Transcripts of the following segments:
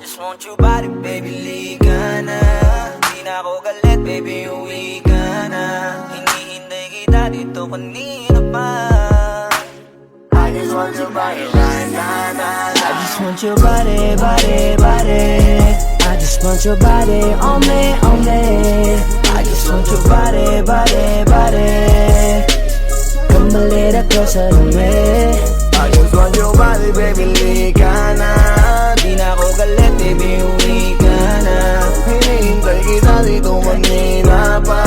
just want your body, baby, liga na. Di na ako galit, baby, uwi ka na. Hinihintay kita dito kanina pa. I just want your body right now, nah, nah. I just want your body, body, body. I just want your body on me, on me. I just want your body, body, body. Come a little closer to me. I just want your body, baby, liga na. Di na ako galit, baby, uwi ka na. Hinihintay kita dito kanina pa.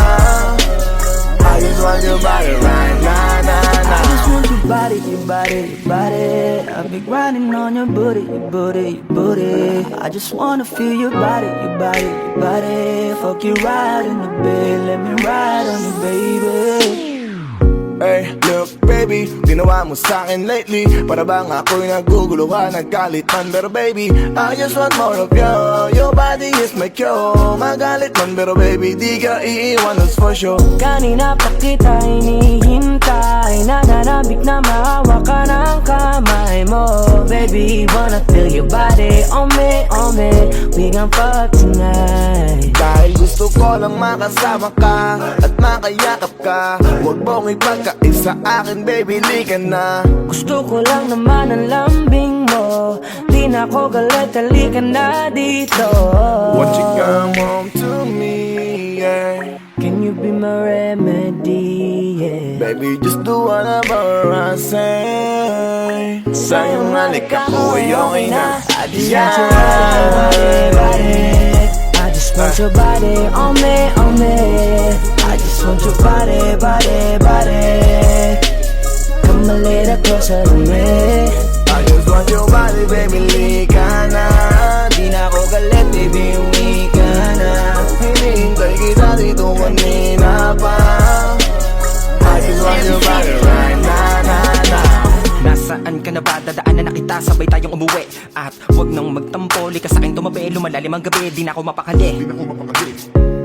I just want your body right now, nah, nah. I just want your body, your body, your body. I've been grinding on your booty, your booty, your booty. I just wanna feel your body, your body, your body. Fuck you right in the bed, let me ride on you, baby. Hey, look baby, ginawa mo sa'kin lately. Para bang ako'y nagugulo ka, naggalit man. Pero baby, I just want more of you. Your body is my cure. Magalit man, pero baby, di ka iiwan, that's for sure. Kanina pa kita hinihintay. Nananabik na maawa ka ng kamay mo. Baby, wanna feel your body on me, on me. We gon' fuck tonight. Dahil gusto ko lang makasama ka at makayakap ka. Huwag mong ipagkaisa akin, baby, liga na. Gusto ko lang naman ang lambing mo. Di na ako galit, halika na dito. Won't you come home to me, yeah. Can you be my remedy, yeah. Baby, just do whatever I say. Sa'yong halik ako ay okay na. I just want your body, body. I just want your body on me, on me. I just want your body, body, body. Come a little closer to me. I just want your body, baby, liga na. Di na ako galit, baby, uwi ka na. Hinihintay kita dito kanina pa. I just want your body right now, nah, nah. Nasaan ka na ba? Dadaanan na kita, sabay tayong umuwi. At wag nang magtampo, lika sa'king tumabi. Lumalalim ang gabi, di na ako mapakali.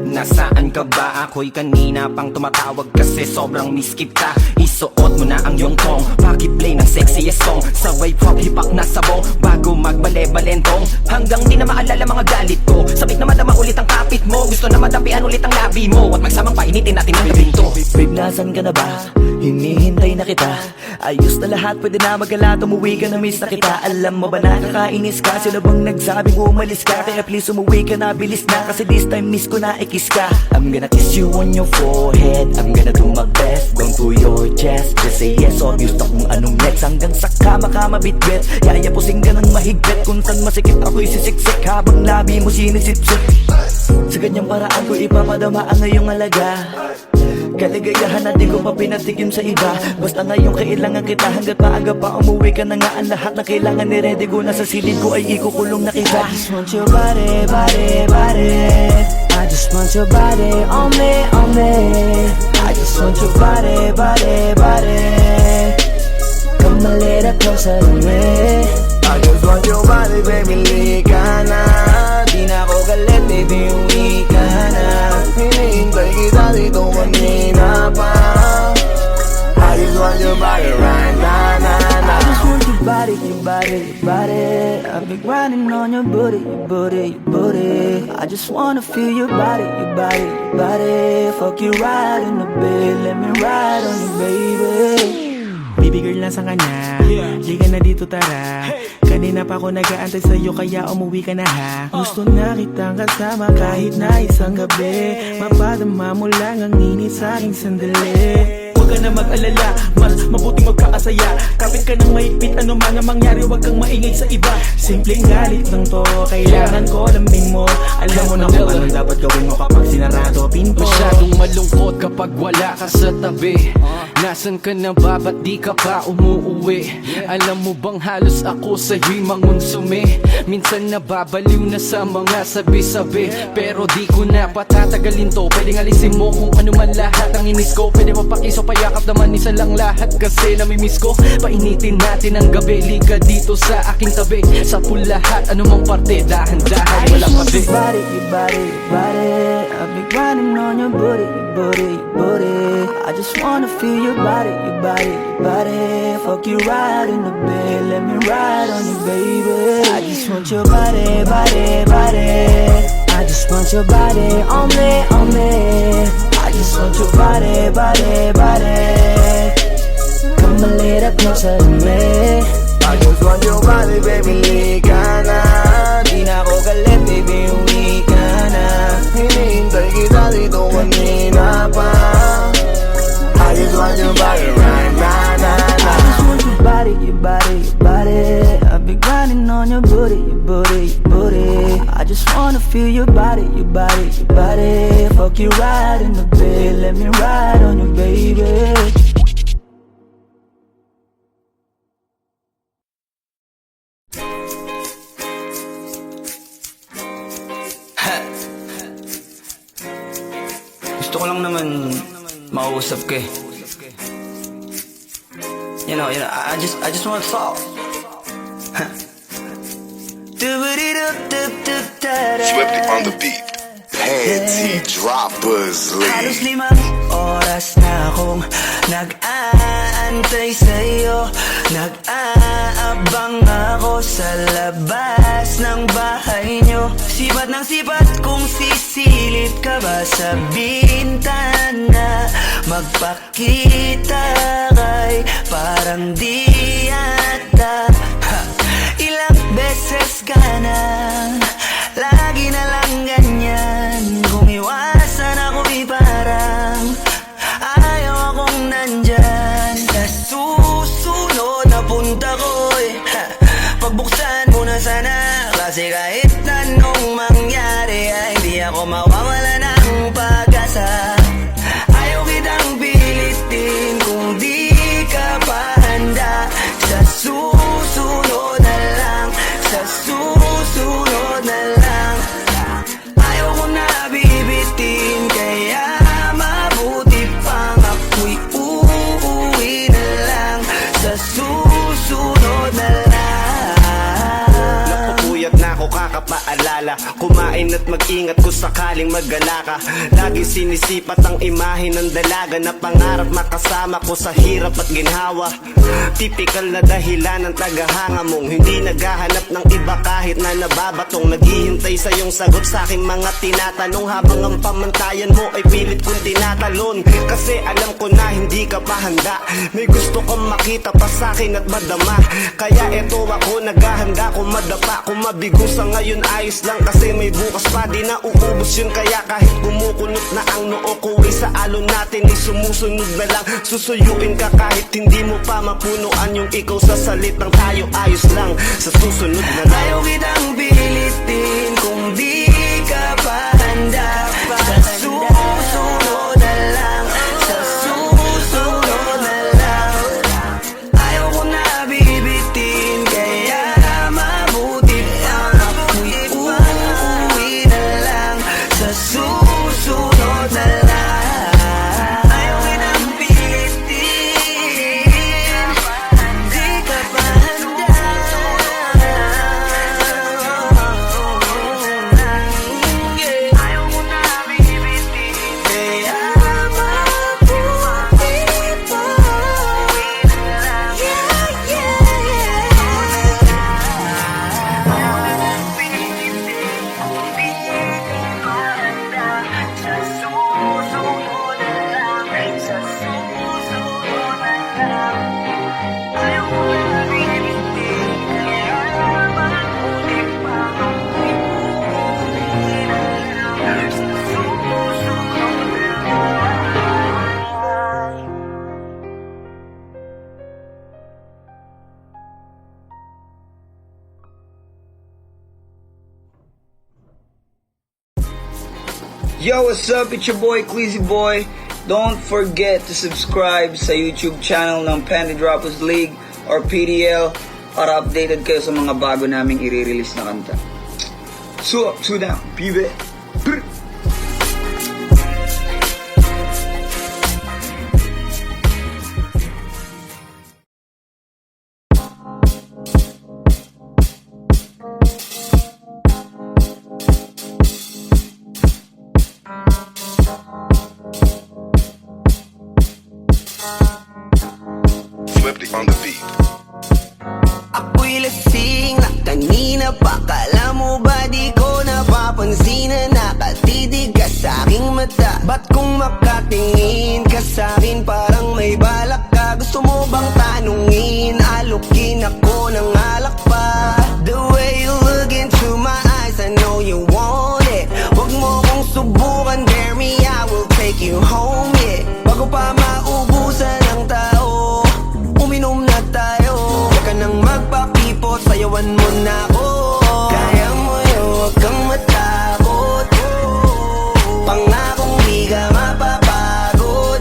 Nasaan ka ba? Ako'y kanina pang tumatawag kasi sobrang miskip ka. Isuot mo na ang iyong tong, pakiplay ng sexiest song. Sabay pop hipak na sabong, bago magbale-balentong. Hanggang di na maalala mga galit ko. Sabik na madama ulit ang kapit mo. Gusto na madapian ulit ang labi mo. At magsamang painitin natin ang gabing to. Babe, nasan ka na ba? Hinihintay na kita. Ayos na lahat, pwede na magala. Umuwi ka na, miss na kita. Alam mo ba nakakainis ka? Sino bang nagsabing umalis ka? Kaya please umuwi ka na, bilis na. Kasi this time miss ko na ikis ka. I'm gonna kiss you on your forehead. I'm gonna do my best, down to your chest. Just say yes, obvious na kung anong next. Hanggang sa kama ka mabitbit. Yayapusing ka ng mahigpit. Kung saan masikip ako'y sisiksik. Habang labi mo sinisipsip. Sa ganyang paraan ko ipapadama ang ngayong alaga. Kaligayahan na di ko pa pinatikim sa iba. Basta ngayon kailangan kita. Hanggat maaga pa umuwi ka na nga. Ang lahat na kailangan ni-ready ko. Nasa silid ko ay ikukulong na kita. I just want your body, body, body. I just want your body on me, on me. I just want your body, body, body. Come a little closer to me. I just want your body, baby, liga na. Di na ako galit, baby, uwi ka na. Hinihintay kita dito kanina pa. I just want your body right now, nah, nah. I just want your body, your body, your body. I've been grinding on your booty, your booty, your booty. I just wanna feel your body, your body, your body. Fuck you right in the bed, let me ride on you, baby. Baby girl, nasa ka na? Liga na dito, tara. Kanina pa ako nag-aantay sa'yo, kaya umuwi ka na ha. Gusto na kitang kasama kahit na isang gabi. Mapadama mo lang ang init sa'king sandali. Huwag ka na mag-alala, mas mabuting magkakasaya. Kapit ka ng mahigpit, ano man ang mangyari, huwag kang maingay sa iba. Simpleng galit lang to, kailangan ko lambing mo. Alam mo na kung anong dapat gawin mo kapag sinarado pinto. Masyadong malungkot kapag wala ka sa tabi. Nasaan ka na ba? Ba't di ka pa umuuwi? Alam mo bang halos ako sa'yo'y mangonsume? Minsan nababaliw na sa mga sabi-sabi, pero di ko na na patatagalin to. Pwedeng alisin mo kung ano man lahat ang inis ko. Pwede mapakiso, payakap naman isa lang lahat. Kasi namimiss ko, painitin natin ang gabi. Liga dito sa aking tabi, sa pool lahat, anumang parte, dahan-dahan, walang pati. Your body, your body, your body. I've been grinding on your booty, your booty, your booty. I just wanna feel your body, your body, your body. Fuck you right in the bed, let me ride on you, baby. I just want your body, body, body. I just want your body on me, on me. I just want your body, body, body. Come a little closer to me. I just want your body, baby, lika na. Di na ako galit, baby, uwi ka na. Hinihintay kita dito kanina pa. I just want your body right now, na, na. I just want your body, your body, your body. I've been grinding on your booty, your booty, your booty. I just wanna feel your body, your body, your body. Fuck you right in the bed, let me ride on you, baby. Gusto ko lang naman makausap ka eh. You know, I just want to talk. Swifty on the beat. Panty droppers Halos league. 5 oras na akong nag-aantay sa'yo. Nag-aabang ako sa labas ng bahay nyo. Sipat ng sipat kung sisilip ka ba sa bintana. Magpakita kay parang di yata. Ilang beses ka na, lagi na lang ganyan. Kung iwasan ako'y parang ayaw akong nandyan. Sa susunod na punta ko'y pagbuksan mo na sana. Kasi kahit anong mangyari ay di ako mawawala ng pag-asa. Ayaw kitang pilitin kung di ka pa handa. Sa susunod na lang, sa susunod na lang. Ayaw ko na bibitin, kaya mabuti pang ako'y uuwi na lang. Sa susunod na lang. Napupuyat na ako kakapaalala. Kumain at mag-ingat kung sakaling magala ka. Lagi sinisipat ang imahe ng dalaga na pangarap makasama ko sa hirap at ginhawa. Typical na dahilan ng tagahanga mong hindi naghahanap ng iba kahit na nababatong. Naghihintay sa iyong sagot sa aking mga tinatanong habang ang pamantayan mo ay pilit kong tinatalon. Kasi alam ko na hindi ka pa handa. May gusto kang makita pa sa akin at madama. Kaya eto ako naghahanda kung madapa. Kung mabigo sa ngayon ayos lang kasi may bukas pa. Di na uubos yun kaya kahit kumukunot na ang noo ko ay sa alon natin ay sumusunod na lang. Susuyuin ka kahit hindi mo pa mapunuan yung ikaw sa salitang tayo ayos lang. Sa susunod na lang. Ayaw kitang pilitin kung di ka pa handa. Sa susunod na lang, sa susunod na lang. Ayaw ko na bibitin, kaya mabuti pang ako'y uuwi na lang. Sa susunod na lang. Ayaw kitang pilitin, di ka pa handa. Ayaw ko na bibitin, kaya mabuti pang uuwi na lang. Yo, what's up? It's your boy, Cleasy Boy. Don't forget to subscribe sa YouTube channel ng Panty Droppers League or PDL para updated kayo sa mga bago naming i-release na kanta. So up, so down, baby. mong subukan, dare me, I will take you home, yeah. Bago pa maubusan ng tao, uminom na tayo. Huwag ka nang magpakipot, sayawan mo na ako. Kaya mo yun, huwag kang matakot. Pangakong di ka mapapagod.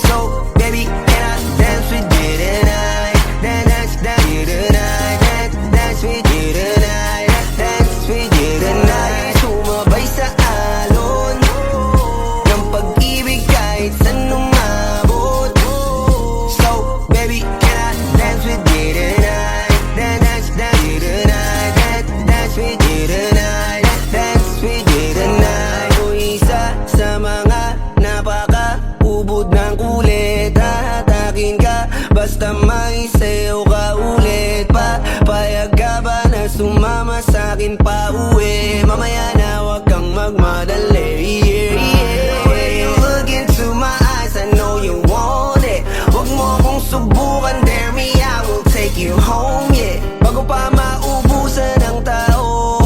So, baby, can I dance with you tonight? Dance with you tonight. Dance with you tonight. Dance with you tonight. Sumabay sa alon ng pag-ibig kahit saan umabot. So, baby, can I dance with you tonight? Dance with you tonight. Dance with you tonight. Dance with you tonight. O isa sa mga napaka-ubod ng kulit. Hahatakin ka basta may sayo ka ulit. Papayag ka ba na sumama sa'kin pa uwi? Mamaya na wag kang magmadali. When you look into my eyes, I know you want it. Huwag mo kong subukan, dare me, I will take you home, yeah. Bago pa maubusan ng tao,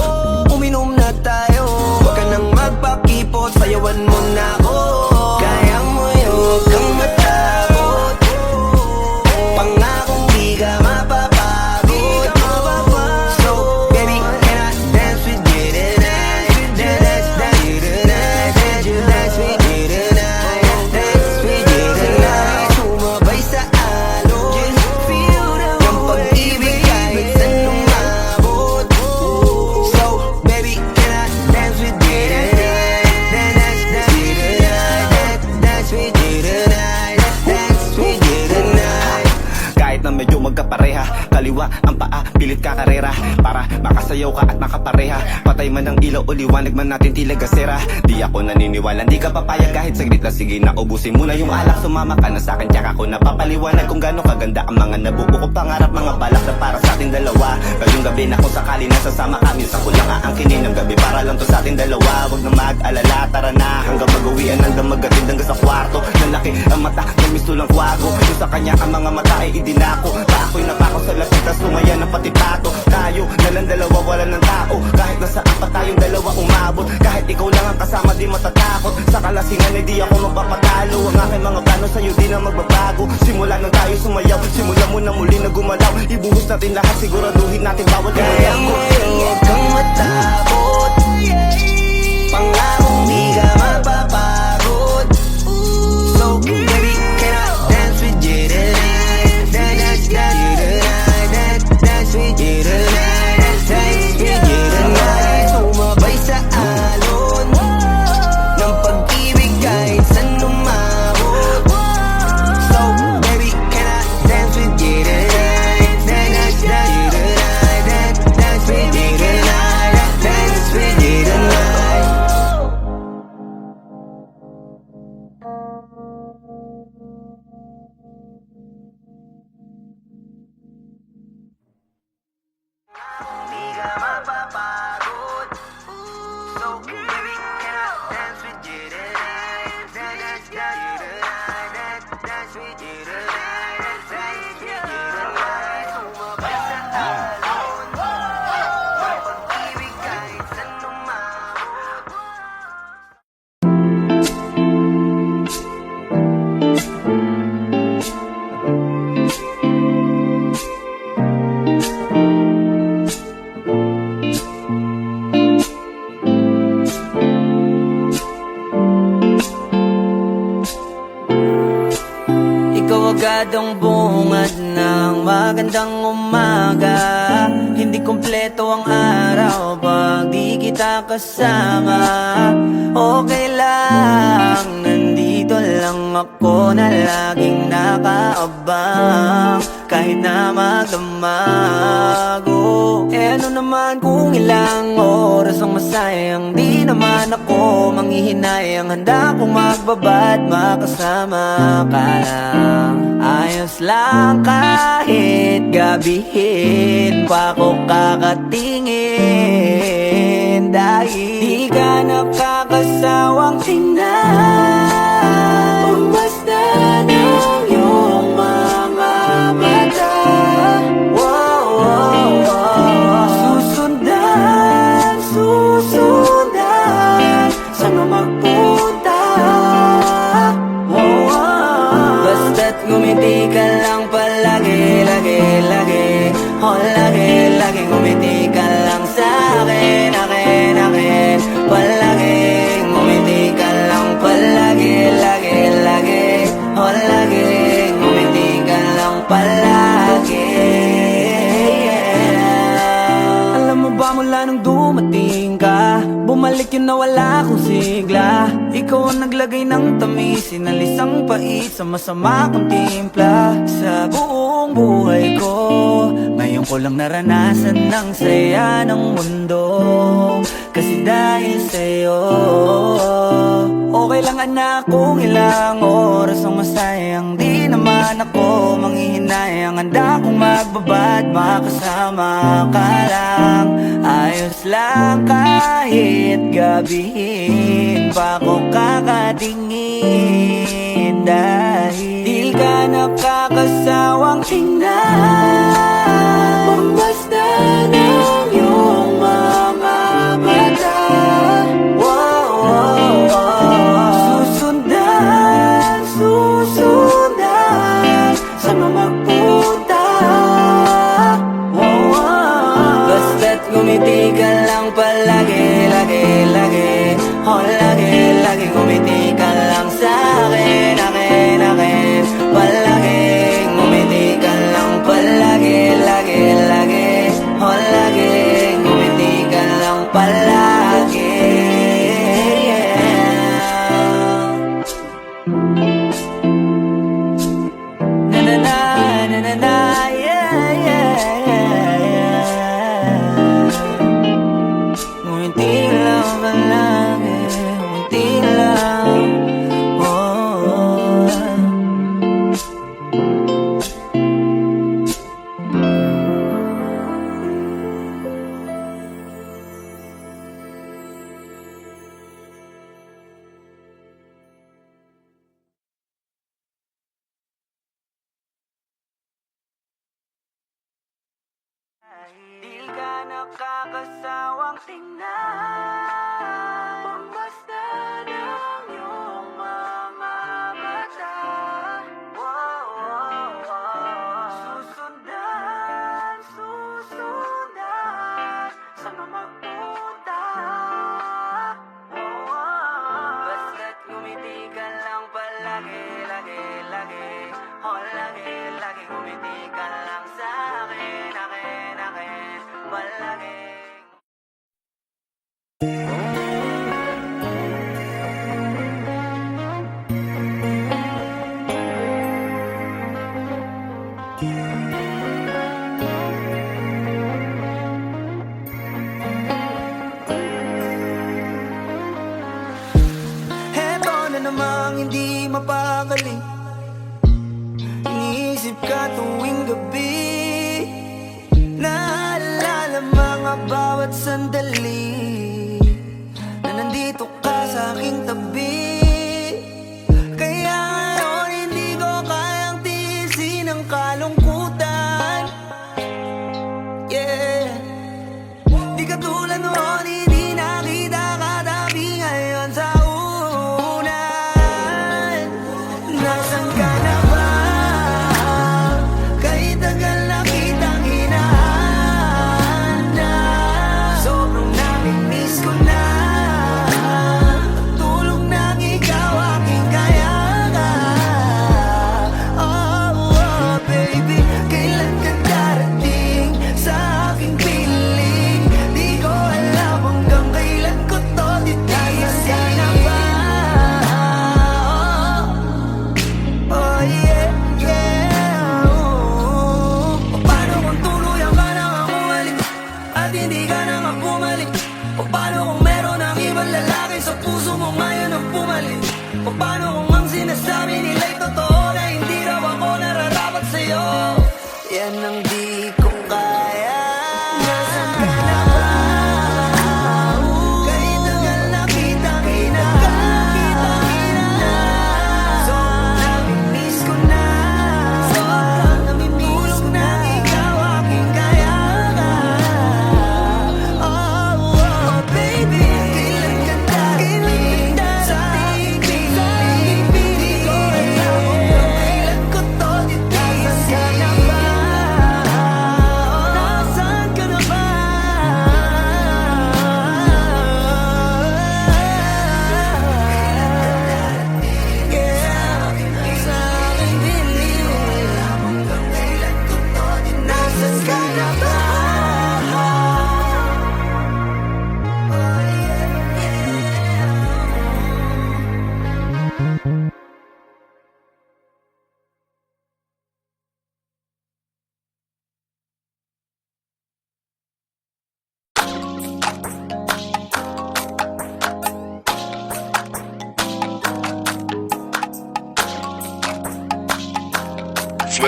uminom na tayo. Huwag ka nang magpakipot, sayawan mo na ako. Kaya mo yun, huwag kang matakot. Pangakong di ka mapapagod. So, baby, can I dance with you tonight? Dance with you tonight. Dance with you tonight. Dance with you tonight. Sumabay sa alon ng pag-ibig kahit saan umabot. So, baby, can I dance with you tonight? Dance with you tonight. Dance with you tonight. Dance with you tonight. Kahit na medyo magkapareha, kaliwa ang paa, pilit ka karera. Para makasayaw ka at makapareha. Patay man ang ilaw o liwanag man natin tila gasera. Di ako naniniwala, di ka papayag kahit saglit na. Sige na, ubusin mo na yung alak. Sumama ka na sa'kin, tsaka ako napapaliwanag kung gaano kaganda ang mga nabuo ko pangarap. Mga balak na para sa ating dalawa. Ngayong gabi na kung sakali nasasama kami, sa kulang aangkinin ng gabi para lang to sa ating dalawa. Huwag na mag-alala, tara na hanggang mag-uwian, hanggang maggatid hanggang sa kwarto. Nalaki ang mata, may misto lang kwago. Yung sa kanya ang mga mata ay idinako. Ako'y napako sa lasing, tas tumaya ng pati pato. Tayo na lang dalawa, wala ng tao. Kahit nasaan pa tayong dalawa umabot. Kahit ikaw lang ang kasama, di matatakot. Sa kalasingan ay di ako magpapatalo. Ang aking mga plano sa'yo di na magbabago. Simula nang tayo sumayaw, simula mo na muli na gumalaw. Ibuhos natin lahat, siguraduhin natin bawat Kaya mo yun, huwag kang matakot. Pangakong di ka mapapagod. So, baby, can I dance with you tonight? Dance with you tonight. Dance with you tonight. Dance with you tonight. Sumabay sa alon ng pag-ibig kahit saan umabot. So, baby, can I dance with you tonight? Dance with you tonight. Dance with you tonight. Dance with you tonight. Di ka mapapagod. So, baby, can I dance with you tonight? Dance with you tonight. Dance with you tonight. Dance with you tonight. Sumabay sa alon ng pag-ibig kahit saan umabot. Ikaw agad ang bungad ng magandang umaga. Hindi kumpleto ang araw pag di kita kasama. Okay lang, nandito lang ako na laging nakaabang. Kahit na magdamago. Ano naman kung ilang oras ang masayang, di naman ako manghihinayang. Handa kong magbabad, makasama ka lang. Ayos lang kahit gabihin pa ko kakatingin. Dahil di ka nakakasawang tingnan. Basta ng iyong mga mata. Wow, wow, wow. Susundan, susundan bumalik yung nawala kong sigla. Ikaw ang naglagay ng tamis, sinalis ang pait sa masama kong timpla. Sa buong buhay ko, ngayon ko lang naranasan ng saya ng mundo. Kasi dahil sa'yo, okay lang anak kung ilang oras ang masayang. Di naman ako manghihinayang, handa kong magbabad, makasama ka lang. Ayos lang kahit gabihin pa ko kakatingin. Dahil di ka nakakasawang tingnan, basta ng iyong mga mata. Wow, wow, wow. Susundan, susundan, saan mo magpunta? Wow, wow. Basta't ngumiti ka lang palagi, lagi, lagi. Oh, lagi, lagi ngumiti ka lang sa'kin, akin, akin. Palagi, ngumiti ka lang palagi, lagi, lagi. Oh, lagi, ngumiti ka lang palagi. Na na na, na na na, yeah, yeah, yeah, yeah. Ngumiti lang palagi, ngumiti lang. Oh. Di ka nakakasawang tingnan, basta ng iyong mga mata. Wow, wow, wow. Susundan, susundan, saan mo magpunta? Wow, wow. Basta't ngumiti ka lang palagi, lagi, lagi. Oh, lagi, lagi ngumiti ka lang sa'kin, akin, akin. Palagi. Heto na namang hindi mapagaling, iniisip ka tuwing gabi. Naalala mga bawat sandali na nandito ka sa aking tabi. Kaya ngayon hindi ko kayang tiisin ang kalungkutan. Yeah. Di katulad noon, hindi nakita katabi ngayon sa unan. Nasaan ka na ba? Kahit tagal na kitang hinahanda. Sobrang nami-miss ko na tulog ng ikaw aking kayaga. Oh, oh, baby, kailan ka darating sa aking piling? Di ko alam hanggang kailan ko to titiisin. Na ba? Oh, yeah, yeah. Paano kung tuluyan ka na nga bumalik at hindi ka na nga bumalik? Paano kung meron ang ibang lalaki sa puso mo ngayon ang pumalit? Paano kung ang sinasabi nila'y totoo na hindi raw ako nararapat sa'yo? Yan ang di ko kaya. Nasaan ka na ba? Kahit tagal na kitang hinahanda. Sobrang nami-miss ko na. Sobrang nami-miss ko na. Ikaw aking kayaga. Oh, oh, baby, kailan ka darating sa aking piling?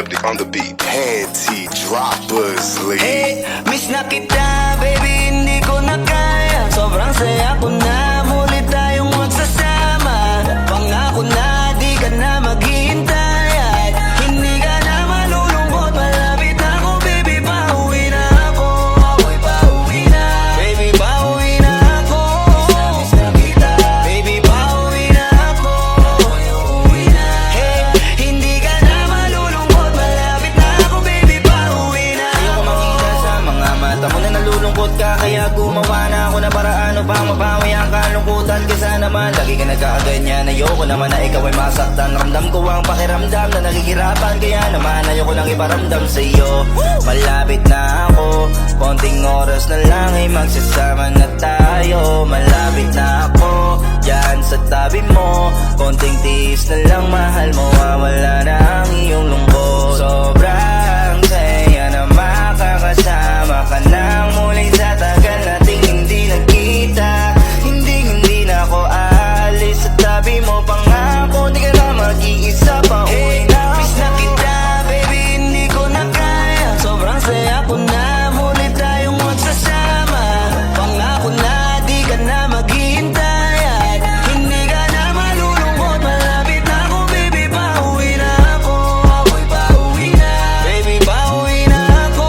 Ecliptic on the beat. Panty Droppers League. Hey, miss na kita, baby, hindi ko na kaya. Sobrang saya ko na, muli tayong magsasama. Pangako na, di ka na maghihintay. At hindi ka na malulungkot, malapit na ako, baby, pauwi na ako. Ako'y pauwi na, baby, pauwi na ako. Miss na kita, baby, pauwi na ako. Ako'y uuwi na. Hey, hindi ka na malulungkot, malapit na ako, baby, pauwi na ako. Ayoko makita sa mga mata mo na nalulungkot ka, kaya gumawa na ako ng paraan upang mabawi ang kalungkutan. Kesa naman, lagi ka nagkakaganyan. Ayoko naman na ikaw ay masaktan. Ramdam ko ang pakiramdam na nakikirapan. Kaya naman, ayoko lang iparamdam sa iyo. Malapit na ako, konting oras na lang ay magsasama na tayo. Malapit na ako, dyan sa tabi mo. Konting tiis na lang, mahal mo, mawala na ang iyong lungkot. Sobrang saya na makakasama ka nang muli sa tagal nating hindi nagkita. Hindi na ako aalis sa tabi mo. Pangako, di ka na mag-iisa pa. Uwi na miss na kita, baby, hindi ko na kaya. Sobrang saya ko na, muli tayong magsasama. Pangako na, di ka na maghihintay. At hindi ka na malulungkot, malapit na ako, baby, pauwi na ako. Ako'y pauwi na, baby, pauwi na ako.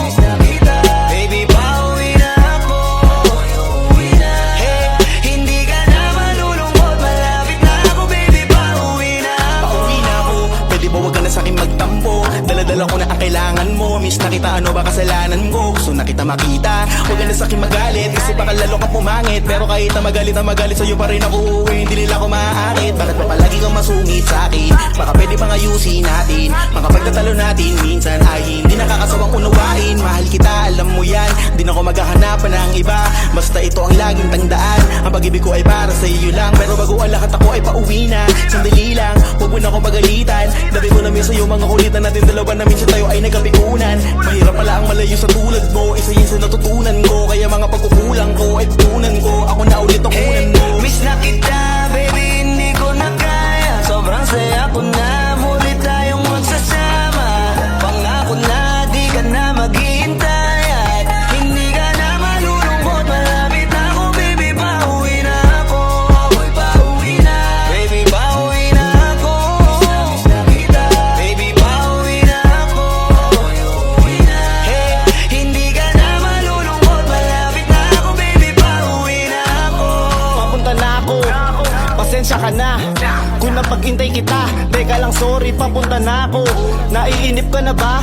Miss na kita, baby, pauwi na ako. Ako'y uuwi na. Hey, hindi ka na malulungkot, malapit na ako, baby, pauwi na ako. Pauwi na ako, pwede ba wag ka na sa'kin magtampo? Dala-dala ko na ang kailangan mo. Miss na kita, ano ba kasalanan ko? Gusto na kita makita, wag ka na sa'kin magalit. Kasi baka lalo ka pumangit. Pero kahit na magalit sa'yo pa rin ako uuwi. Hindi nila ako maaakit. Bakit pa palagi kang masungit sa'kin? Baka pwede pang ayusin natin. Mga pagtatalo natin minsan ay hindi nakakasawang unawain. Mahal kita, alam mo yan, di na ako maghahanapan ng iba. Basta ito ang laging tandaan, ang pag-ibig ko ay para sa iyo lang. Pero bago ang lahat ako ay pauwi na. Sandali lang, huwag mo na akong pagalitan. Dabi ko na miss sa'yo mga kulitan natin dalawa na minsan tayo ay nagkapikunan. Mahirap pala ang malayo sa tulad mo, isa yun sa natutunan ko. Kaya mga pagkukulang ko ay tutunan ko. Ako na ulit ang unan mo. Miss na kita, baby, hindi ko na kaya. Sobrang saya ko na, muli tayong magsasama. Pangako na, di ka na maghihintay. At hindi ka na malulungkot, malapit na ako, baby, pauwi na ako. Ako'y pauwi na, baby, pauwi na ako. Miss na kita, baby, pauwi na ako. Ako'y uuwi na. Hey, hindi ka na malulungkot, malapit na ako, baby, pauwi na ako. Papunta na ako, pasensya ka na kung napag-intay kita. Teka lang, sorry, papunta na ako. Naiinip ka na ba?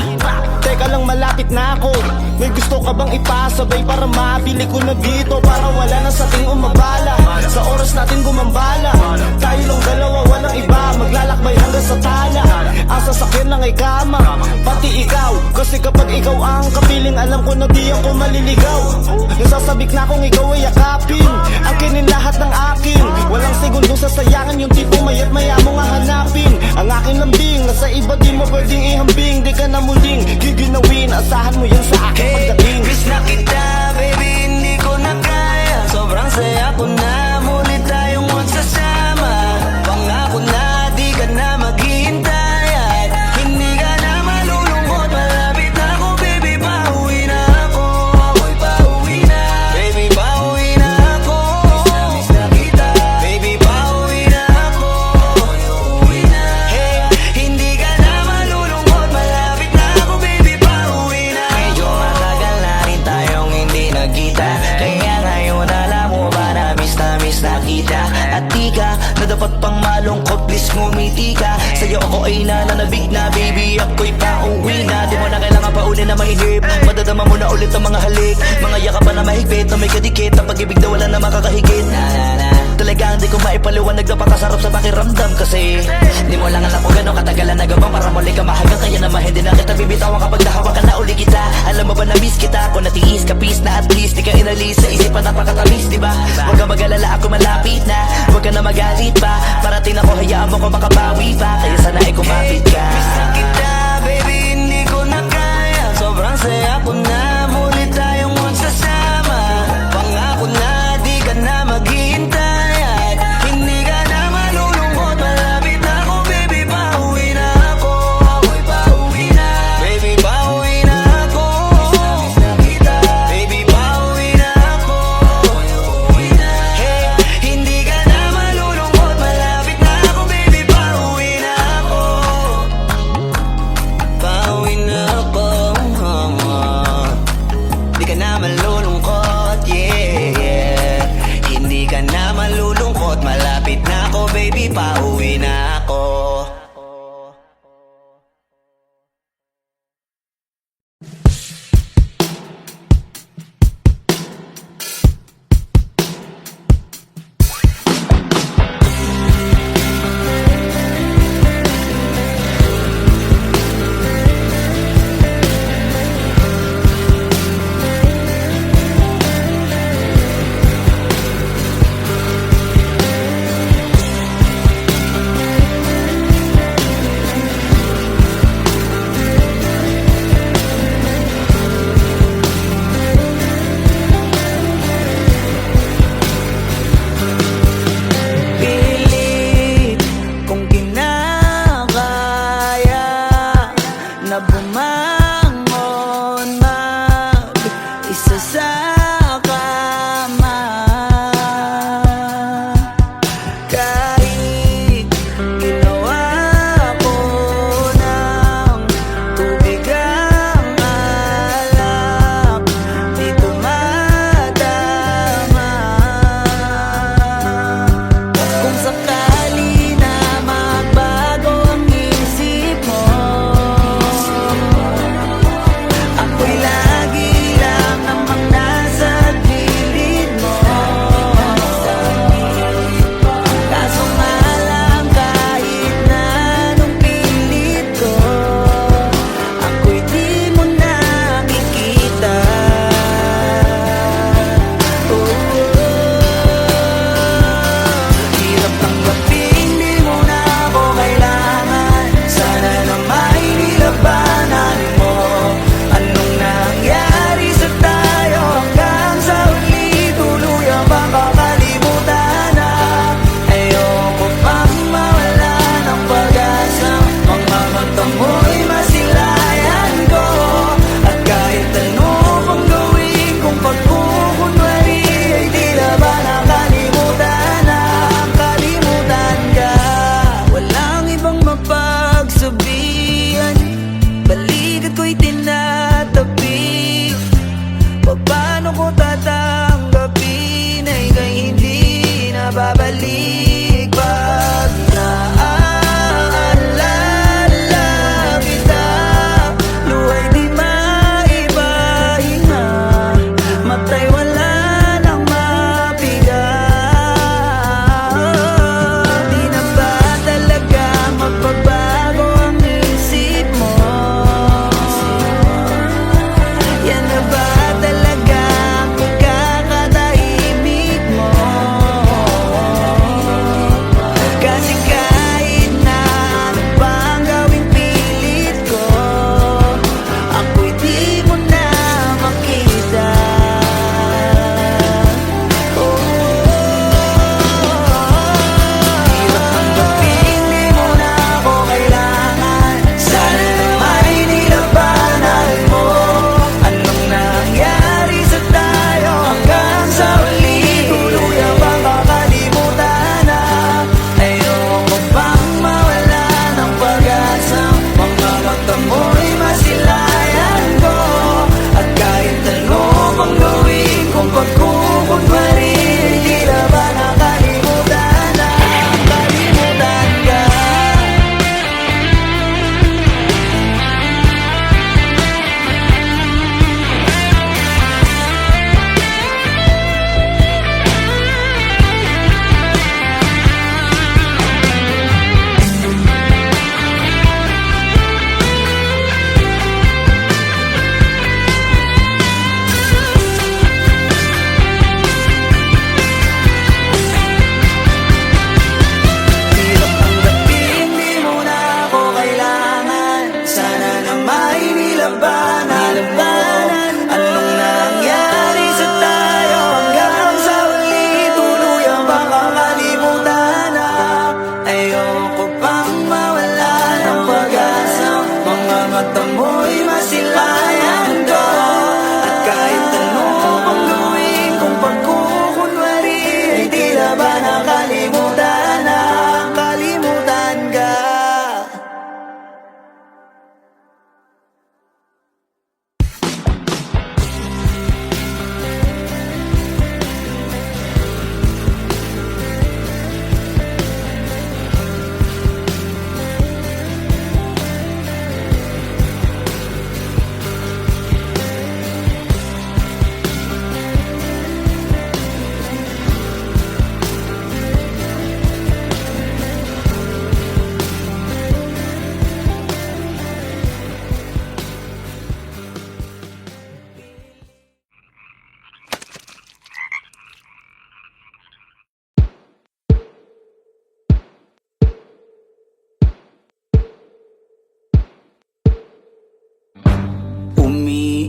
Teka lang, malapit na ako. May gusto ka bang ipasabay para mabili ko na dito? Para wala na sa ating umabala, sa oras natin gumambala. Tayo lang dalawa, walang iba, maglalakbay hanggang sa tala. Ang sasakyan lang ay kama, pati ikaw. Kasi kapag ikaw ang kapiling, alam ko na di ako maliligaw. Nasasabik na kung ikaw ay yakapin, akinin lahat ng akin. Walang segundong sasayangan, yung tipong mayat maya mo nga hanapin. Ang aking lambing, nasa iba di mo pwedeng ihambing. Di ka na muling giginawin, asahan mo yan sa aking pagdating. Miss na kita, baby, hindi ko na kaya. Sobrang saya ko na, muli tayong magsasama. Pangako na, di ka na maghihintay. At hindi ka na malulungkot, malapit na ako, baby, pauwi na ako. Ako'y pauwi na, baby, pauwi na ako. Miss na kita, baby, pauwi na ako. Ako'y uuwi na. Hey, hindi ka na malulungkot, malapit na ako, baby, pauwi na ako. Medyo matagal na rin tayong hindi nagkita, kaya ngayon alam mo ba na miss na kita. At di ka na dapat pang malungkot, please ngumiti ka. Sa'yo ako ay nananabig na, baby, ako'y pauwi na. Di mo na kailangan pa uli na mainip, madadama mo na ulit ang mga halik. Mga yakapan na mahigpit, na may kadikit, ang pag-ibig na wala na makakahigit. Talagang di ko maipaliwanag, napakasarap sa pakiramdam. Kasi di mo lang alam kung gano'ng katagalan nagabang para muli ka mahagang. Kaya naman hindi na kita bibitawan kapag nahawakan na uli kita. Alam mo ba na miss kita, kung natiis ka peace na at least di ka inalis sa isipan, napakatamis, diba? Huwag ka mag-alala, ako malapit na. Huwag ka na magalit pa, parating ako, hayaan mo ko makabawi pa. Kaya sana ay kumapit ka. Miss na kita, baby, hindi ko na kaya. Sobrang saya ko na, muli tayong magsasama. Pangako na, di ka na maghihintay. At hindi ka na malulungkot, malapit na ako, baby, pauwi na ako. Ako'y pauwi malapit na ako baby, pauwi na ako. Na bumangon mag-isa sa kama, kahit ginawa ko ng tubig ang alak, di tumatama. Kung sakali na magbago ang isip mo, ako'y lagi lang namang nasa gilid mo. Kaso nga lang kahit na anong pilit ko, ako'y di mo nakikita. Hirap tanggapin, di mo na ako kailangan. Sana na may nilabanan mo. Anong nangyari sa tayo hanggang sa huli, tuluyang makakalimutan na. Ayoko pang mawala ng pag-asa, mga mata mo'y masilayan ko. At kahit ano pang gawin kung pagkukunwari, ay di na ba nakalimutan na kalimutan ka. Walang ibang mapagsabihan, balikat ko'y tinatabi. Paano ko tatanggapin ay kay hindi na babalik pag naaalala kita. Luha'y di maipahinga, mata'y wala nang mapiga. Di na ba talaga magbabago ang isip mo? Yan na ba talaga ang pagkakatahimik mo?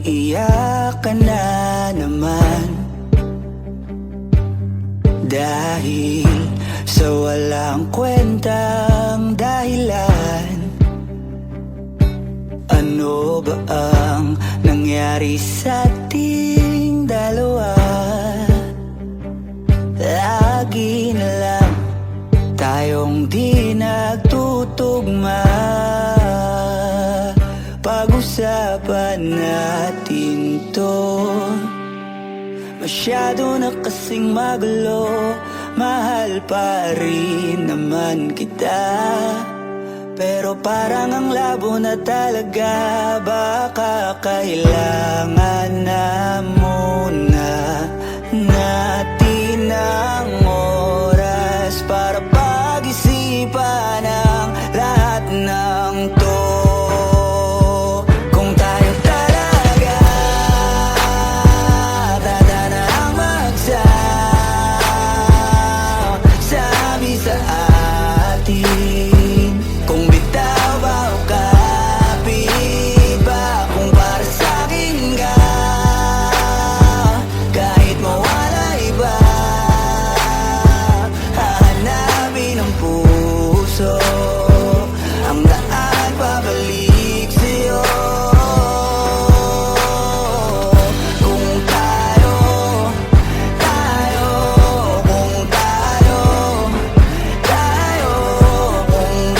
Iiyak ka na naman dahil sa walang kwentang dahilan. Ano ba ang nangyari sa ating dalawa? Lagi na lang tayong di nagtutugma. Pag-usapan natin to. Masyado na kasing magulo, mahal pa rin naman kita. Pero parang ang labo na talaga, baka kailangan na muna natin ang oras para pag-isipan ang lahat ng to. Kung tayo talaga tatanang magsasabi sa atin, kung bitaw ba o kapit ba, kung para sa'kin ka, kahit mawala iba, hahanapin ang puso ang daan pabalik sa'yo. Kung tayo, kung tayo, kung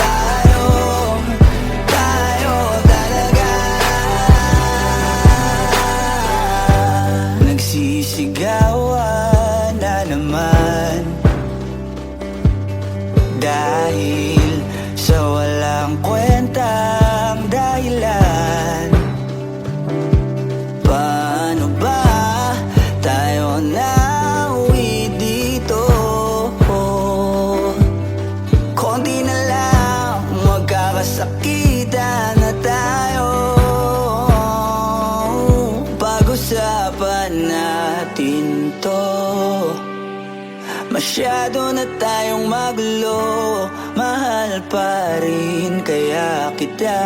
tayo talaga. Nagsisigawan na naman dahil sa walang kwentang dahilan. Paano ba tayo nauwi dito? Konti na lang magkakasakitan na tayo. Pag-usapan natin to. Masyado na tayong magulo, mahal pa rin kaya kita.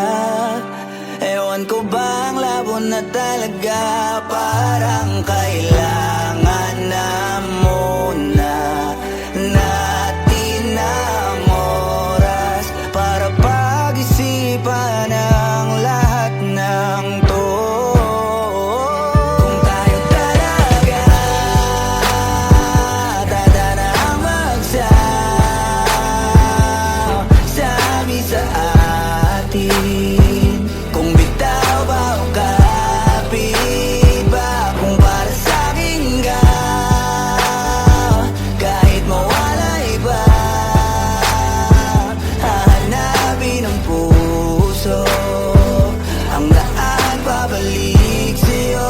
Ewan ko bang labo na talaga, parang kailangan na muna natin ang oras para pag-isipan ang lahat ng to. Kung tayo talaga tatanang magsasabi sa atin, kung bitaw ba o kapit ba, kung para sa'kin ka, kahit mawala iba, hahanapin ang puso ang daan pabalik sa'yo.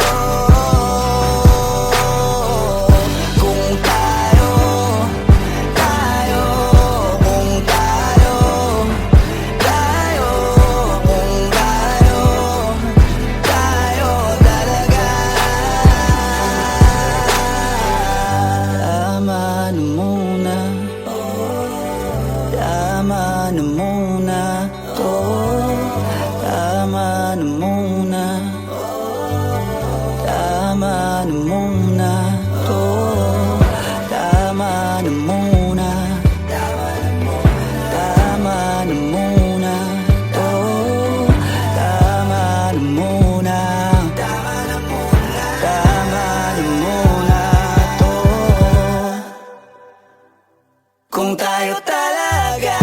Kung tayo, kung tayo, kung tayo talaga. Tama na muna, tama na muna to. Tama na muna, tama na muna to. Tama na muna, tama na muna to. Tama na muna, tama na muna to. Kung tayo talaga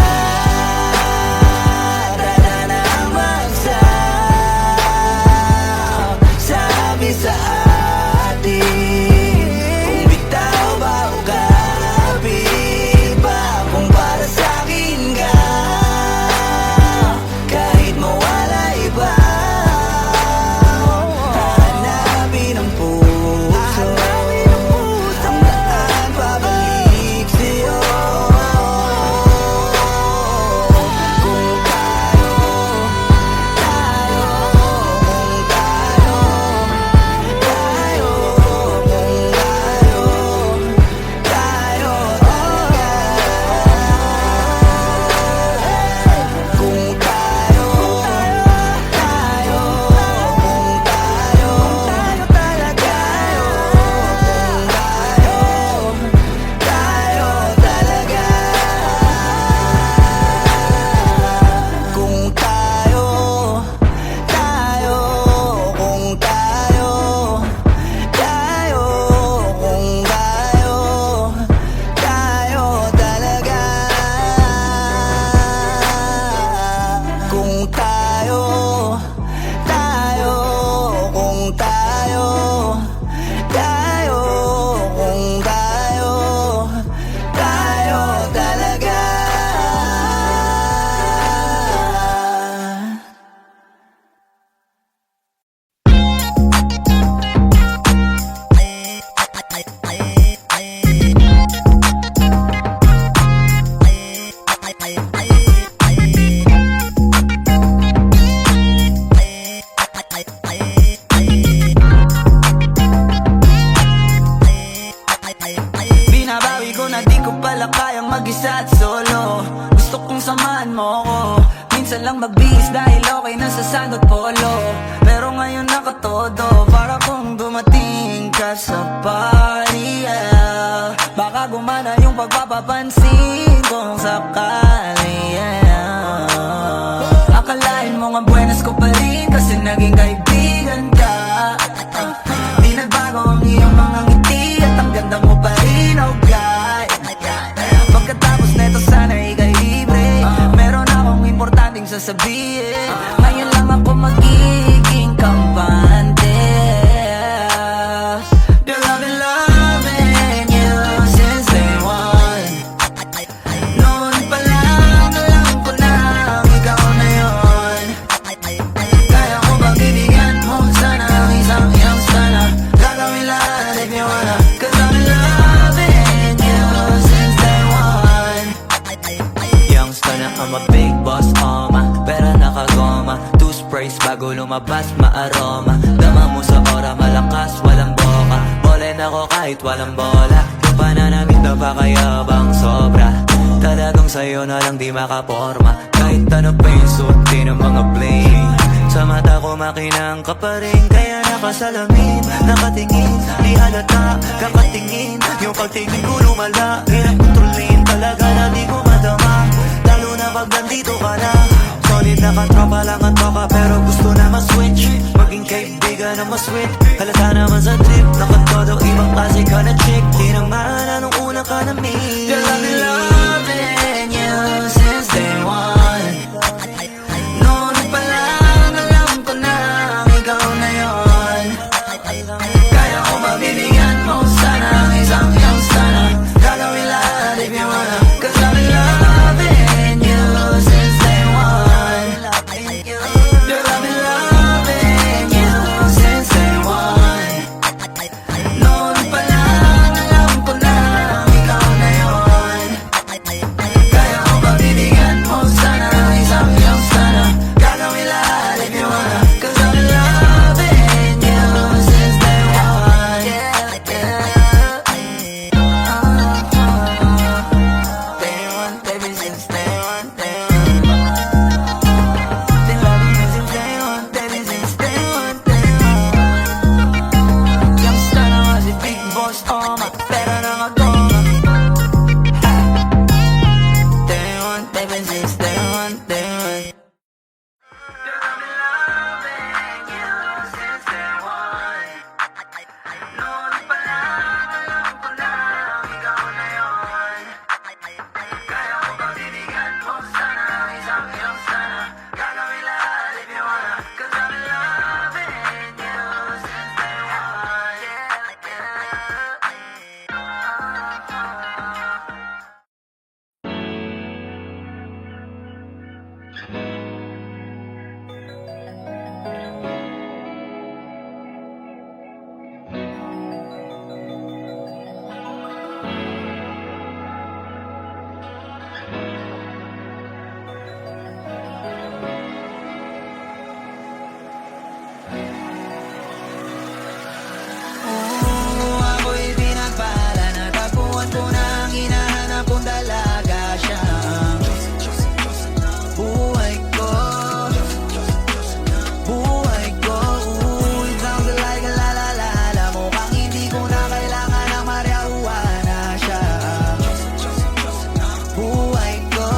tatanang magsasabi sa atin, kung bitaw ba o kapit ba, kung para sa'kin ka, kahit mawala iba, hahanapin ang puso ang daan pabalik sa'yo. at solo. Gusto kong samahan mo ko. Minsan lang magbihis dahil okay na sa sand at polo. Pero ngayon nakatodo, para kung dumating ka sa party, yeah. Baka gumana yung pagpapapansin kung sakali, yeah. Akalain mo nga buenas ko pa rin kasi naging kaibigan ka. Di nagbago ang iyong mga ngiti at ang ganda mo pa rin, oh God. Pagkatapos neto sana ikay libre, meron akong importanteng sasabihin. Ngayon lang ako magiging kampante. They're loving you since day one. Noon pa lang alam ko na ikaw na yun. Kaya ko bang ibigyan mo sana ang isang iyong sana. Gagawin lahat if you wanna, 'cause I've been loving you since day one. Youngster na I'm a big boss, pera nakagoma. Two sprays bago lumabas, maaroma. Dama mo sa ora, malakas, walang boka. Bolen ako kahit walang bola. Yung pananamit na pakayabang sobra. Talagang sa'yo na lang di makaporma. Kahit ano pa yung suotin ng mga bling. Sa mata ko makinang ka pa rin, kaya nakasalamin, nakatingin, di halata, kakatingin. Yung pagtingin ko lumala, hirap kontrolin, talaga na di ko madama. Lalo na pag nandito ka na. Solid na katropa lang ang toka, pero gusto na ma-switch. Maging kaibigan na ma-sweet. Halata naman sa trip, nakatodo, ibang klase ka na chick. Di naman anong una ka na meet. Girl, I've been loving you since day one. Noon pa lang alam ko na ikaw na yun. Kaya ko mabibigyan mo sana ang isang iyong sana. Gagawin lahat if you wanna, 'cause I've been loving you since day one. Girl, I've been loving you since day one. Noon pa lang alam ko na ikaw na yun. Kaya ko mabibigyan mo sana ang isang iyong sana. Gagawin lahat if you wanna, 'cause I've been loving you since day one. Day one, baby, since day one, day one. Been loving you since day one, baby, since day one, day one. Youngster na kasi big boss, pera na agoma. Day one, baby, since day one, day one. Girl, I've been loving you since day one. Noon pa lang alam ko na ikaw na yun. Kaya ko mabibigyan mo sana ang isang iyong sana. Gagawin lahat if you wanna, 'cause I've been loving you since day one. Ako'y pinagpala, natagpuan ko na ang hinahanap kong dalaga siya. Buhay ko, buhay ko. It sounds like a la-la-la-la. Mukhang hindi ko na kailangan ng marihuana siya. Buhay ko,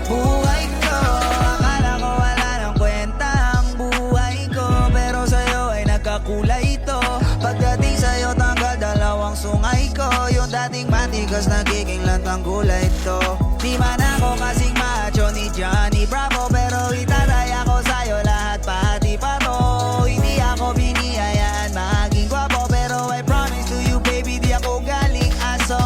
buhay ko. Akala ko wala ng kwenta ang buhay ko, pero sa'yo ay nagkakulay ito. Pagdating sa'yo tanggal dalawang sungay ko. Yung dating matigas nagiging lantang kulay ito. Di man ako kasing macho ni Johnny Bravo, pero itatay ako sa'yo lahat pati pa to. Hindi ako biniyayaan maging gwapo, pero I promise to you baby di ako galing aso.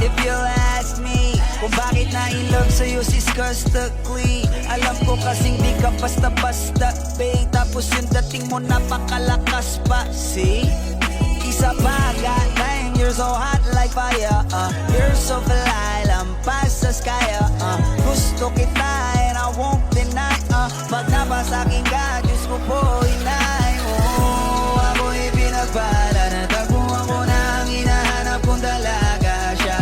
If you ask me kung bakit na in love sa'yo sis Custically, alam ko kasing di ka basta-basta babe. Tapos yung dating mo napakalakas pa, see? Isa pa got you're so hot like fire, you're so fly, lampas sa sky, gusto kita and I won't deny, pag napasa'kin ka, Diyos ko po inay mo. Ako'y pinagpala, natagpuan ko na ang hinahanap kong dalaga siya.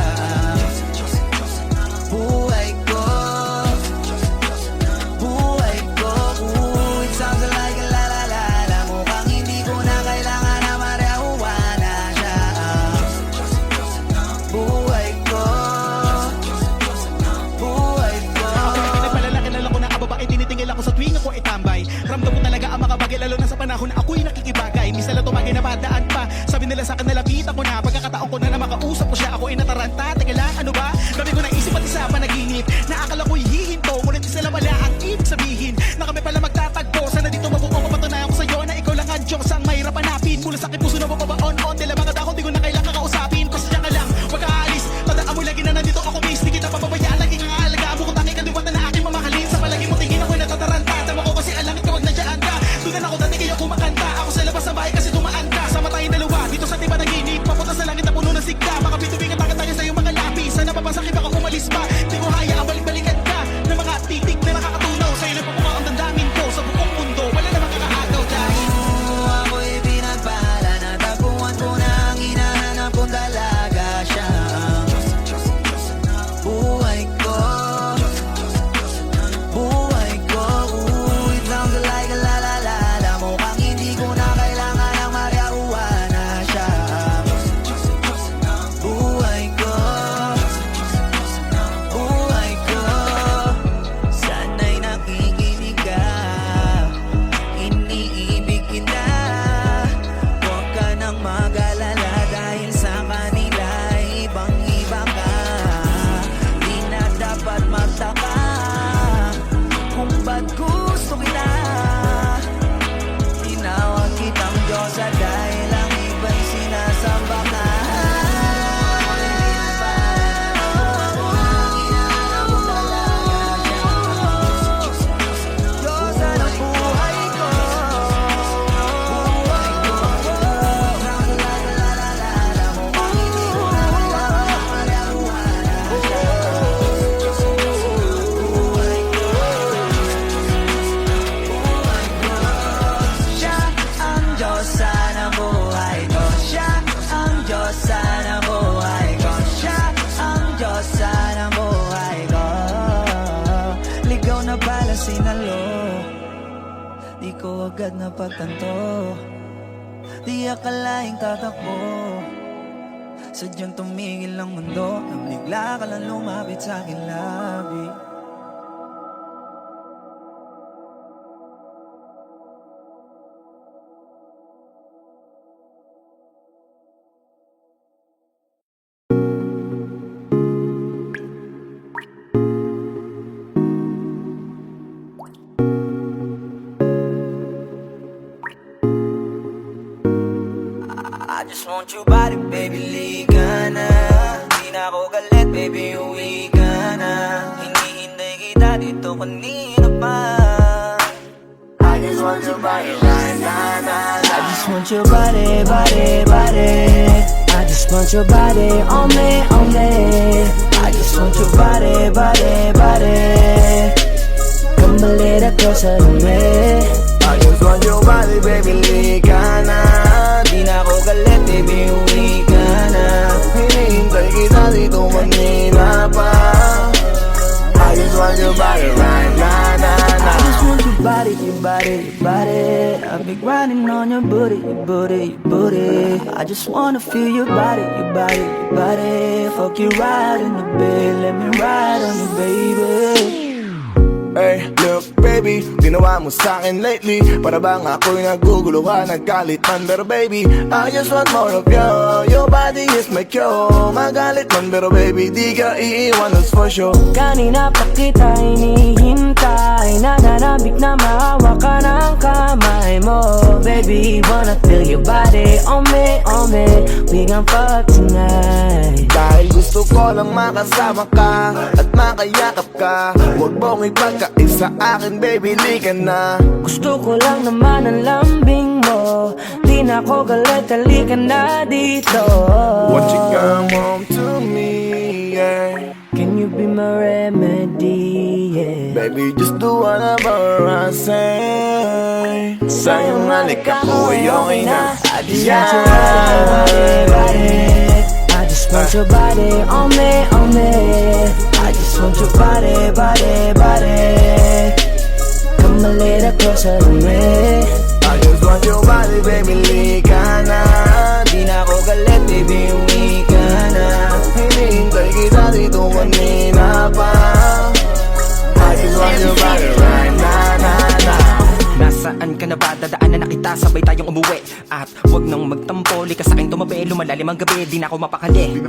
bahay. Minsan lang tumagi na padaan pa. Sabi nila sa akin nalapitan ko na. Pagkakataon ko na makausap ko siya. Ako ay nataranta, teka lang ano ba? Dami ko naisip pati sa panaginip na akala ko'y hihinto, ngunit isa lang wala ang ibig sabihin na kami pala magtatagpo. Sana dito mabuo mapatunayan ko sa'yo na ikaw lang ang Diyos ang mahirap hanapin. Mula sa aking puso na mapabaon-on, nila mga dahon di ko na kailang kakausapin. Pasensya ka lang, wag ka aalis, tandaan mo lagi na nandito ako miss. Di kita papabayaan, laging ang aalaga mo kung tanging kaliwatan na aking mamahalin. Sa palagi mo tingin ako'y natataranta, tama ko kasi alangit ka wag nandiyan ka. Doon ako dati kaya kumakanta, ako sa labas ng bahay kasi tumaan ka. Sama tayong dalawa, dito sa tiba naginip, papunta sa langit na puno ng sigla. Mga bitubi at tayo sa iyong mga lapis, sana papansakit baka umalis pa. Di ko hayaan balik-balikan ka ng mga titik na nakakatunaw. Sa'yo na pabuka ang damdamin ko sa buong mundo, wala namang kakaagaw dahil Ako'y pinagpala na tapuan ko na ang hinahanap kong dalaga siya. Buhay ko, buhay ko. Ooh, it sounds like a la-la-la-la. Mukhang hindi ko na kailangan ng marihuana siya. Buhay ko, buhay ko. Sana'y nakikinig ka, iniibig kita. Huwag ka nang mag-alala dahil sa kanila ibang-iba ka. Di na dapat magtaka kung ba't gusto kita. Tinawag kitang Diyosa dahil ang iba'y sinasamba ka. Diyosa ng buhay ko, buhay ko. La-la-la-la-la, mukhang hindi ko na kailangan marihuana siya. Buhay ko, buhay ko. Siya ang Diyosa ng buhay ko. Siya ang Diyosa ng buhay ko. Siya ang Diyosa ng buhay ko. Ligaw na pala sinalo, di ko agad napagtanto. Di akalaing tatakbo, sadyang tumigil ang mundo nang bigla ka lang lumapit sa akin labi. I just want your body, baby, liga na. Di na ako galit, baby, uwi ka na. Hinihintay kita dito kanina pa. I just want your body right now, nah, nah. I just want your body, body, body. I just want your body on me, on me. I just want your body, body, body. Come a little closer to me. I just want your body, baby, lika na. Di na ako galit, baby, uwi ka na. Hinihintay kita dito kanina pa. I just want your body right now, nah, I nah. just want your body, your body, your body. I've been grinding on your booty, your booty, your booty. I just wanna feel your body, your body, your body. Fuck you right in the bed, let me ride on you, baby. Hey, look baby, ginawa mo sa'kin lately. Para bang ako'y naguguluhan, nagkalit man. Pero baby, I just want more of you. Your body is my cure. Magalit man, pero baby, di ka iiwan, that's for sure. Kanina pa kita hinihintay, nananabik na maawa ka ng kamay mo. Baby, wanna feel your body on me, on me. We gon' fuck tonight. Dahil gusto ko lang makasama ka at makayakap ka. Huwag mong ipagkaisa akin, baby, lika na. Gusto ko lang naman ang lambing mo. Di na ako galit, halika na dito. Won't you come home to me, yeah. Can you be my remedy, yeah. Baby, just do whatever I say. Sa'yong halik ako ay okay na. I just want your body, body. I just want your body on me, on me. I just want your body, body, body. Come a little closer to me. I just want your body, baby, lika na. Di na ako galit, baby, uwi ka na. Hinihintay kita dito kanina pa. I just want your body right now, nah, nah. Nasaan ka na ba? Dadaanan na kita, sabay tayong umuwi. At wag nang magtampo, likas sa aking tumabi. Lumalalim ang gabi, di na ako mapakali.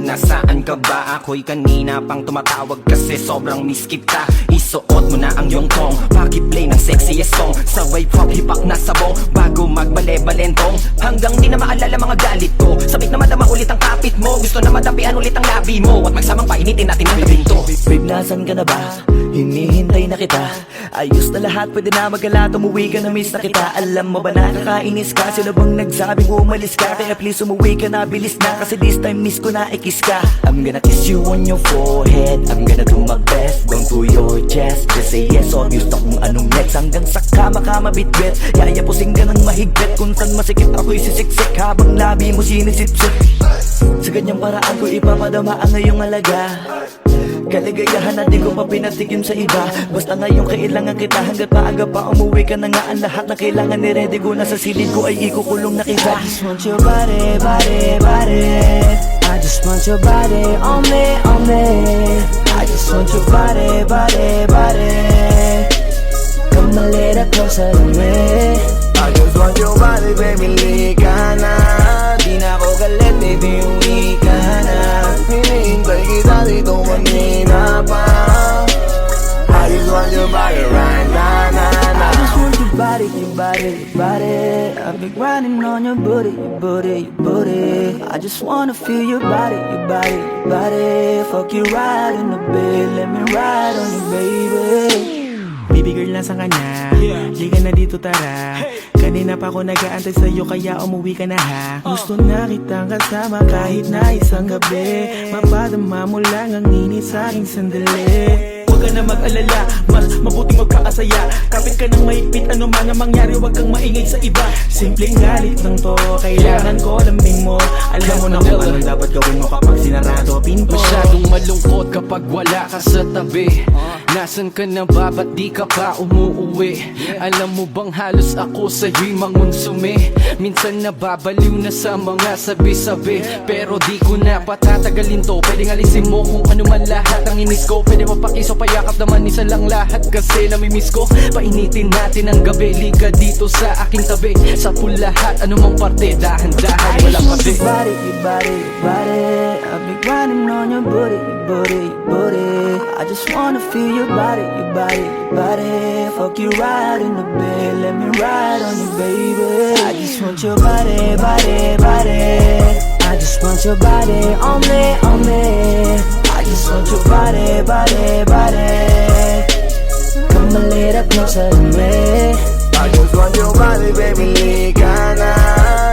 Nasaan ka ba? Ako'y kanina pang tumatawag kasi sobrang miss kita. Isuot mo na ang iyong tong, pakiplay ng sexiest song. Sabay pop hipak na sabong, bago magbale-balentong. Hanggang di na maalala mga galit ko. Sabik na madama ulit ang kapit mo. Gusto na madapian ulit ang labi mo. At magsamang painitin natin ang gabing to. Babe, nasan ka na ba? Hinihintay na kita. Ayos na lahat, pwede na magala. Umuwi ka na, miss na kita. Alam mo ba nakakainis ka? Sino bang nagsabing umalis ka? Kaya please umuwi ka na, bilis na. Kasi this time miss ko na ikis ka. I'm gonna kiss you on your forehead. I'm gonna do my best, down to your chest. Just say yes, obvious na kung anong next. Hanggang sa kama ka mabitbit. Yayapusing ka ng mahigpit. Kung saan masikip ako'y sisiksik. Habang labi mo sinisipsip. Sa ganyang paraan ko ipapadama ang ngayong alaga. Kaligayahan na di ko pa pinatikim sa iba. Basta ngayon kailangan kita. Hanggat maaga pa umuwi ka na nga. Ang lahat na kailangan ni-ready ko. Nasa silid ko ay ikukulong na kita. I just want your body, body, body. I just want your body on me, on me. I just want your body, body, body. Come a little closer to me. I just want your body, baby, lika na. Di na ako galit, baby, uwi ka na. Hinihintay kita dito kanina pa. I just want your body right now, na. I just want your body, your body, your body. I've been grinding on your booty, your booty, your booty. I just wanna feel your body, your body, your body. Fuck you right in the bed, let me ride on you, baby. Baby girl, nasa ka na? Di ka na dito, tara. Kanina pa ako nag-aantay sa'yo, kaya umuwi ka na ha. Gusto na kitang kasama kahit na isang gabi. Mapadama mo lang ang init sa'king sandali. Huwag ka na mag-alala, mas mabuting magkakasaya. Kapit ka ng mahigpit, ano man ang mangyari, huwag kang maingay sa iba. Simpleng galit lang to, kailangan ko lambing mo. Alam mo na kung anong dapat gawin mo kapag sinarado pinto. Masyadong malungkot kapag wala ka sa tabi. Nasaan ka na ba? Ba't di ka pa umuuwi? Alam mo bang halos ako sa'yo'y mangonsume? Minsan nababaliw na sa mga sabi-sabi. Pero di ko na patatagalin to. Pwedeng alisin mo kung ano man lahat ang inis ko. Pwede mapakiso, payakap naman isa lang lahat. Kasi namimiss ko. Painitin natin ang gabi. Liga dito sa aking tabi. Sa pool lahat, anumang parte. Dahan-dahan, walang pati. Your body, your body, your body. I've been grinding on your booty, your booty, your booty. I just wanna feel your body, your body, your body. Fuck you right in the bed, let me ride on you, baby. I just want your body, body, body. I just want your body on me, on me. I just want your body, body, body. Come a little closer to me. I just want your body, baby, lika na.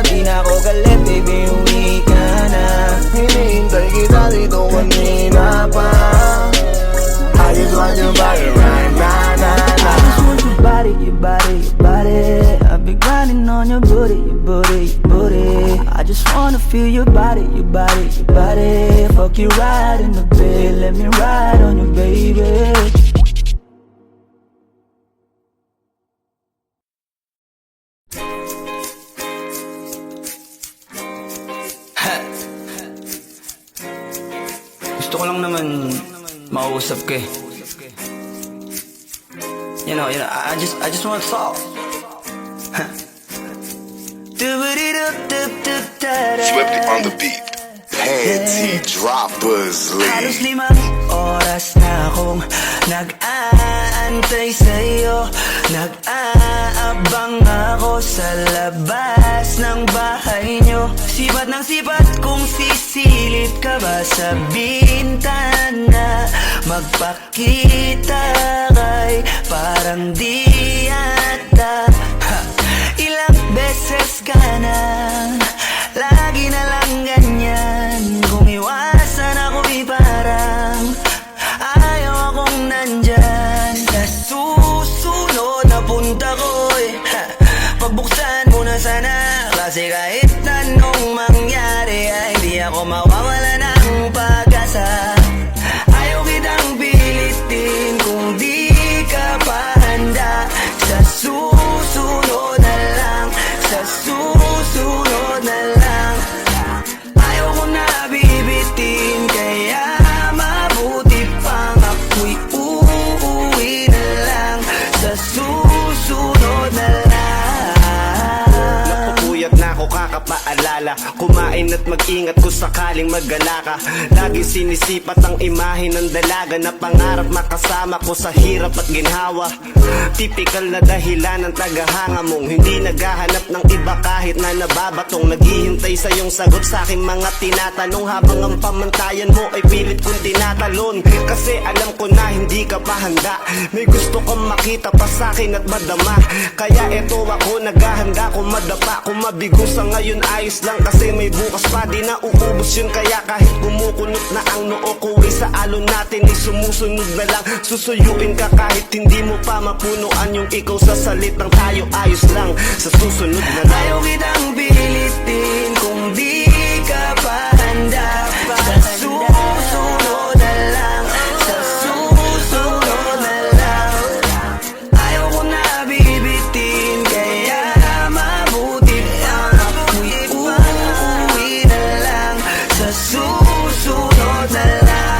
Di na ako galit, baby, uwi ka na. Hinihintay kita dito kanina pa. I just want your body right now, na. I just want your body, your body, your body. I've been grinding on your booty, your booty, your booty. I just wanna feel your body, your body, your body. Fuck you right in the bed, let me ride on you, baby. Gusto ko lang naman mausap ka eh. You know, I just want to talk. Swifty on the beat. Panty droppers Halos league. 5 oras na akong nag-aantay sa'yo. Nag-aabang ako sa labas ng bahay nyo. Sipat ng sipat kung sisilip ka ba sa bintana. Magpakita kay parang di yata. Ilang beses ka na, lagi na lang ganyan. Kung iwasan ako'y parang ayaw akong nandyan. Sa susunod na punta ko'y pagbuksan mo na sana. Kasi kahit anong mangyari ay di ako mawawala ng pag-asa. Ayaw kitang pilitin kung di ka pa handa. Sa susunod na lang, sa susunod paalala. Kumain at mag-ingat kung sakaling magala ka. Lagi sinisipat ang imahe ng dalaga na pangarap makasama ko sa hirap at ginhawa. Typical na dahilan ng tagahanga mong hindi naghahanap ng iba kahit na nababatong. Naghihintay sa iyong sagot sa aking mga tinatanong, habang ang pamantayan mo ay pilit kong tinatalon. Kasi alam ko na hindi ka pa handa, may gusto kang makita pa sa akin at madama. Kaya eto ako naghahanda, kung madapa, kung mabigo sa ngayon ayos lang. Kasi may bukas pa, di na uubos yun. Kaya kahit kumukunot na ang noo ko ay sa alon natin ay sumusunod na lang. Susuyuin ka kahit hindi mo pa mapunuan yung ikaw sa salitang tayo ayos lang. Sa susunod na lang. Ayaw kitang pilitin kung di ka pa handa pa. Sa susunod na lang, sa susunod na lang. Ayaw ko na bibitin, kaya mabuti pang uuwi na lang. Sa susunod na lang.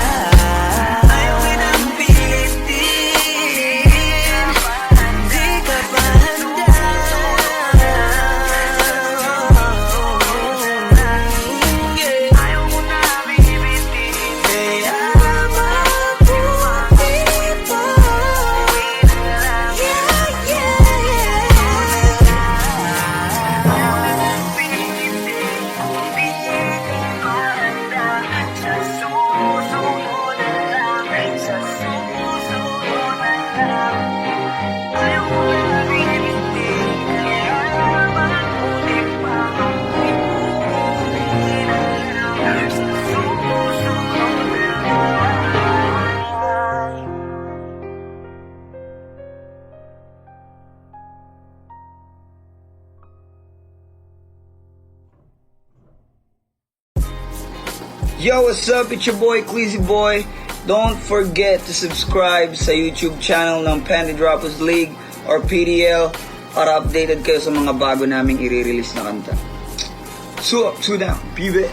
Ayaw kitang pilitin, di ka pa handa. Ayaw ko na bibitin, kaya mabuti pa. Yo, what's up? It's your boy, Queasy Boy. Don't forget to subscribe sa YouTube channel ng Panty Droppers League or PDL para updated kayo sa mga bago naming i-release na kanta. So up, so down, baby.